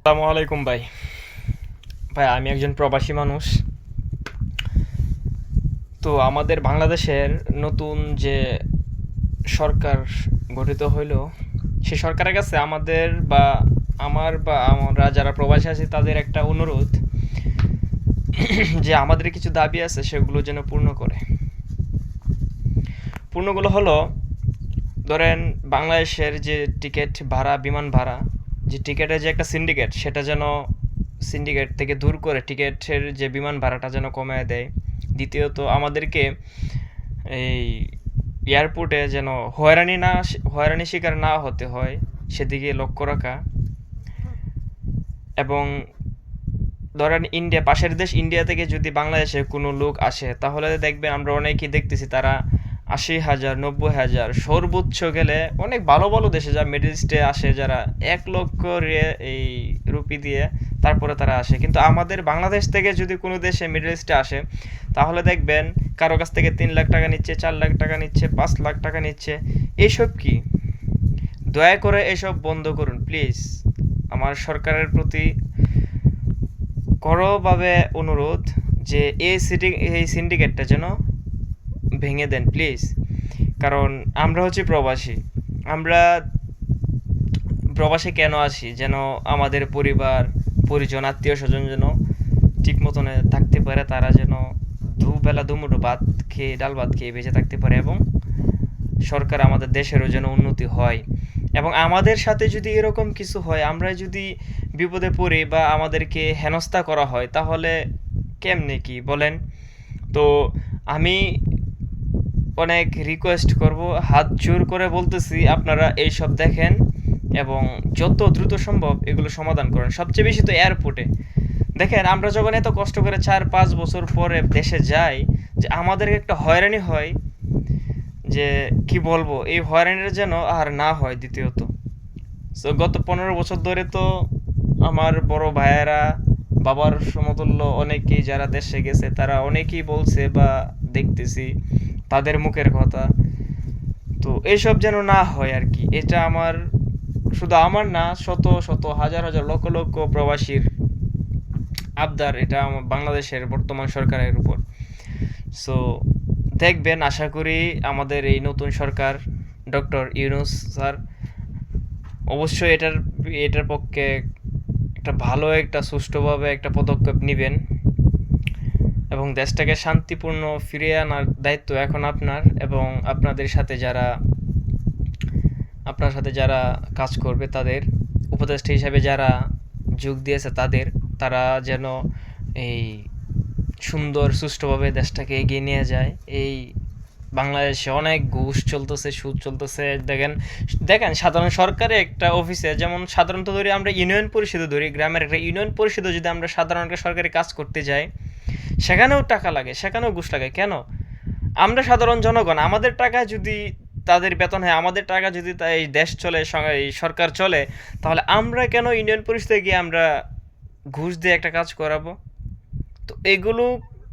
আসসালামু আলাইকুম ভাই। ভাই আমি একজন প্রবাসী মানুষ। তো আমাদের বাংলাদেশের নতুন যে সরকার গঠিত হইল, সে সরকারের কাছে আমাদের বা আমরা যারা প্রবাসী আছি তাদের একটা অনুরোধ যে আমাদের কিছু দাবি আছে সেগুলো যেন পূর্ণ করে। পূর্ণগুলো হলো, ধরেন বাংলাদেশের যে টিকিট ভাড়া, বিমান ভাড়া, যে টিকিটের যে একটা সিন্ডিকেট, সেটা যেন সিন্ডিকেট থেকে দূর করে টিকিটের যে বিমান ভাড়াটা যেন কমায় দেয়। দ্বিতীয়ত আমাদেরকে এই এয়ারপোর্টে যেন হয়রানি শিকার না হতে হয়, সেদিকে লক্ষ্য রাখা। এবং ধরেন ইন্ডিয়া, পাশের দেশ ইন্ডিয়া থেকে যদি বাংলাদেশে কোনো লোক আসে, তাহলে দেখবেন আমরা অনেকেই দেখতেছি তারা ৮০,০০০, ৯০,০০০, সর্বোচ্চ গেলে অনেক ভালো ভালো দেশে যা মিডল ইস্টে আসে, যারা ১,০০,০০০ এই রুপি দিয়ে তারপরে তারা আসে। কিন্তু আমাদের বাংলাদেশ থেকে যদি কোনো দেশে মিডল ইস্টে আসে, তাহলে দেখবেন কারো কাছ থেকে ৩,০০,০০০ টাকা নিচ্ছে, ৪,০০,০০০ টাকা নিচ্ছে, ৫,০০,০০০ টাকা নিচ্ছে। এইসব কি? দয়া করে এসব বন্ধ করুন প্লিজ। আমার সরকারের প্রতি করভাবে অনুরোধ যে এই সিন্ডিকেটটা যেন ভেঙে দেন প্লিজ। কারণ আমরা হচ্ছি প্রবাসী। আমরা প্রবাসে কেন আসি? যেন আমাদের পরিবার, পরিজন, আত্মীয় স্বজন যেন ঠিক মতন থাকতে পারে, তারা যেন দুবেলা দুমুঠো ভাত খেয়ে, ডাল ভাত খেয়ে বেঁচে থাকতে পারে, এবং সরকার আমাদের দেশেরও যেন উন্নতি হয়। এবং আমাদের সাথে যদি এরকম কিছু হয়, আমরা যদি বিপদে পড়ি বা আমাদেরকে হেনস্থা করা হয়, তাহলে কেমনে কি বলেন? তো আমি অনেক রিকোয়েস্ট করব, হাত জোর করে বলতেছি, আপনারা এইসব দেখেন এবং যত দ্রুত সম্ভব এগুলো সমাধান করেন। সবচেয়ে বেশি তো এয়ারপোর্টে দেখেন, আমরা যখন এত কষ্ট করে ৪-৫ বছর পরে দেশে যাই, যে আমাদের একটা হয়রানি হয়, যে কি বলবো, এই হয়রানিটা যেন আর না হয় দ্বিতীয়ত। সো গত ১৫ বছর ধরে তো আমার বড় ভাইয়েরা, বাবার সমতুল্য অনেকেই যারা দেশে গেছে, তারা অনেকেই বলছে বা দেখতেছি তাদের মুখের কথা। তো এইসব যেন না হয় আর কি। এটা আমার, শুধু আমার না, শত শত হাজার হাজার লক্ষ লক্ষ প্রবাসীর আবদার, এটা আমার বাংলাদেশের বর্তমান সরকারের উপর। সো দেখবেন, আশা করি আমাদের এই নতুন সরকার, ডক্টর ইউনূস স্যার অবশ্যই এটার এটার পক্ষে একটা ভালো, একটা সুষ্ঠুভাবে একটা পদক্ষেপ নেবেন, এবং দেশটাকে শান্তিপূর্ণ ফিরিয়ে আনার দায়িত্ব এখন আপনার, এবং আপনার সাথে যারা কাজ করবে তাদের, উপদেষ্টা হিসাবে যারা যোগ দিয়েছে তাদের, তারা যেন এই সুন্দর সুষ্ঠুভাবে দেশটাকে এগিয়ে নিয়ে যায়। এই বাংলাদেশে অনেক ঘুষ চলতেছে, সুদ চলতেছে। দেখেন দেখেন সাধারণ সরকারি একটা অফিসে, যেমন সাধারণত ধরি আমরা ইউনিয়ন পরিষদে ধরি, গ্রামের একটা ইউনিয়ন পরিষদে যদি আমরা সাধারণ একটা সরকারি কাজ করতে যাই, সেখানেও টাকা লাগে, সেখানেও ঘুষ লাগে। কেন? আমরা সাধারণ জনগণ, আমাদের টাকা যদি তাদের বেতন হয়, আমাদের টাকা যদি এই দেশ চলে, এই সরকার চলে, তাহলে আমরা কেন ইউনিয়ন পরিষদে গিয়ে আমরা ঘুষ দিয়ে একটা কাজ করাবো? তো এগুলো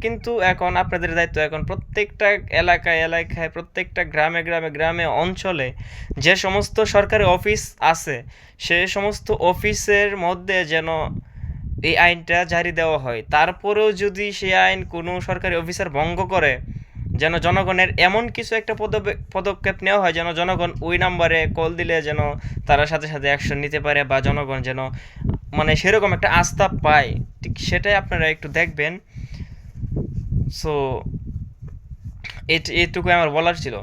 কিন্তু এখন আপনাদের দায়িত্ব। এখন প্রত্যেকটা এলাকায় এলাকায়, প্রত্যেকটা গ্রামে গ্রামে গ্রামে অঞ্চলে যে সমস্ত সরকারি অফিস আছে, সে সমস্ত অফিসের মধ্যে যেন এই আইনটা জারি দেওয়া হয়। তারপরেও যদি সে আইন কোনো সরকারি অফিসার ভঙ্গ করে, যেন জনগণের এমন কিছু একটা পদক্ষেপ নেওয়া হয়, যেন জনগণ ওই নাম্বারে কল দিলে যেন তারা সাথে সাথে অ্যাকশন নিতে পারে, বা জনগণ যেন মানে সেরকম একটা আস্থা পায়। ঠিক সেটাই আপনারা একটু দেখবেন। সো এটুকুই আমার বলার ছিল।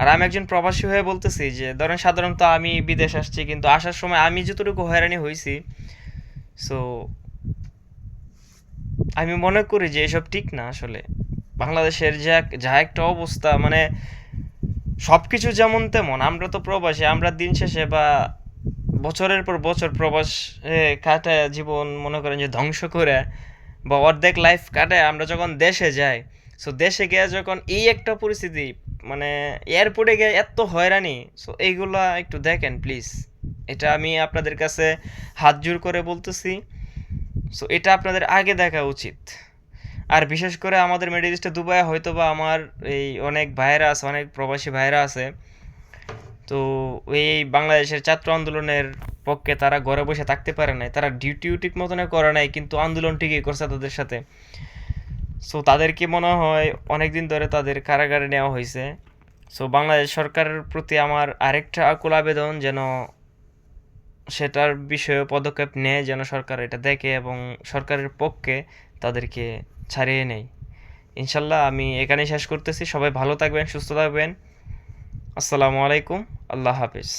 আর আমি একজন প্রবাসী হয়ে বলতেছি যে, ধরেন সাধারণত আমি বিদেশ আসছি, কিন্তু আসার সময় আমি যতটুকু হয়রানি হয়েছি, সো আমি মনে করি যে এসব ঠিক না আসলে। বাংলাদেশের যা একটা অবস্থা, মানে সব কিছু যেমন তেমন, আমরা তো প্রবাসী, আমরা দিন শেষে বা বছরের পর বছর প্রবাস কাটায় জীবন মনে করেন যে ধ্বংস করে, বা অর্ধেক লাইফ কাটায় আমরা যখন দেশে যাই, সো দেশে গিয়ে যখন এই একটা পরিস্থিতি, মানে এয়ারপোর্টে গিয়ে এত হয়রানি, সো এইগুলা একটু দেখেন প্লিজ। এটা আমি আপনাদের কাছে হাত জোর করে বলতেছি। সো এটা আপনাদের আগে দেখা উচিত। আর বিশেষ করে আমাদের মিডল ইস্টে, দুবাই হয়তো বা আমার এই অনেক ভাইয়েরা আছে, অনেক প্রবাসী ভাইয়েরা আছে। তো এই বাংলাদেশের ছাত্র আন্দোলনের পক্ষে তারা ঘরে বসে থাকতে পারে নাই, তারা ডিউটিও ঠিক মতনে করে নাই, কিন্তু আন্দোলন ঠিকই করছে তাদের সাথে। সো তাদেরকে মনে হয় অনেক দিন ধরে তাদের কারাগারে নেওয়া হয়েছে। সো বাংলাদেশ সরকারের প্রতি আমার আরেকটা আকুল আবেদন, যেন সেটার বিষয়ে পদক্ষেপ নেয়, যেন সরকার এটা দেখে এবং সরকারের পক্ষে তাদেরকে ছাড়িয়ে নেয়। ইনশাল্লাহ আমি এখানেই শেষ করতেছি। সবাই ভালো থাকবেন, সুস্থ থাকবেন। আসসালামু আলাইকুম। আল্লাহ হাফিজ।